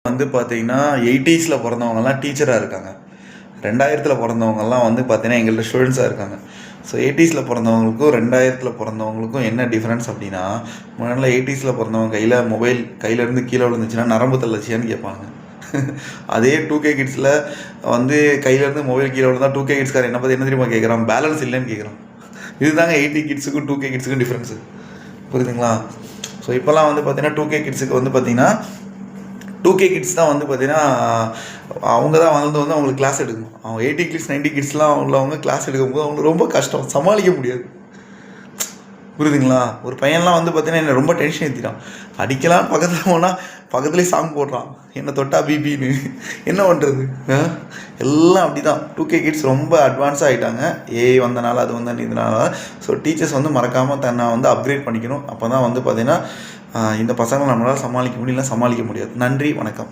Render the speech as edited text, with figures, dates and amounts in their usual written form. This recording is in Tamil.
வந்து பார்த்தீங்கன்னா 80s பிறந்தவங்கலாம் டீச்சராக இருக்காங்க. 2000 பிறந்தவங்கலாம் வந்து பார்த்தீங்கன்னா எங்கள்ட்ட ஸ்டூடெண்ட்ஸாக இருக்காங்க. ஸோ 80s பிறந்தவங்களுக்கும் 2000 பிறந்தவங்களுக்கும் என்ன டிஃப்ரென்ஸ் அப்படின்னா, முன்னாடிலாம் 80s பிறந்தவங்க மொபைல் கையிலேருந்து கீழே விழுந்துச்சுன்னா நரம்பு தளர்ச்சியான்னு கேட்பாங்க. அதே 2K கிட்ஸில் வந்து கையிலேருந்து மொபைல் கீழே விழுந்தா 2K கிட்ஸ்காரன் என்ன பார்த்து என்ன தெரியுமா கேட்குறான்? பேலன்ஸ் இல்லைன்னு கேட்குறான். இதுதாங்க 80 கிட்ஸுக்கும் 2K கிட்ஸுக்கும் டிஃப்ரென்ஸு. புரியுதுங்களா? ஸோ இப்போல்லாம் வந்து பார்த்தீங்கன்னா 2K கிட்ஸுக்கு வந்து பார்த்தீங்கன்னா 2K கிட்ஸ் தான் வந்து பார்த்தீங்கன்னா அவங்க தான் வந்து அவங்களுக்கு கிளாஸ் எடுக்கணும். அவங்க 80 கிட்ஸ் 90 கிட்ஸ்லாம் உள்ளவங்க கிளாஸ் எடுக்கும்போது அவங்களுக்கு ரொம்ப கஷ்டம், சமாளிக்க முடியாது. புரியுதுங்களா? ஒரு பையன்லாம் வந்து பார்த்தீங்கன்னா என்னை ரொம்ப டென்ஷன் ஏற்றிட்டான். அடிக்கலாம் பக்கத்தில் போனால் பக்கத்துலேயே சாங் போடுறான், என்னை தொட்டா பிபின்னு. என்ன பண்ணுறது? எல்லாம் அப்படி தான். 2K கிட்ஸ் ரொம்ப அட்வான்ஸாக ஆகிட்டாங்க. ஏஐ வந்தனால அது வந்து இதனால. ஸோ டீச்சர்ஸ் வந்து மறக்காமல் தன்னை வந்து அப்கிரேட் பண்ணிக்கணும். அப்போ தான் வந்து பார்த்தீங்கன்னா இந்த பசங்களை நம்மளால் சமாளிக்க முடியல, சமாளிக்க முடியாது. நன்றி, வணக்கம்.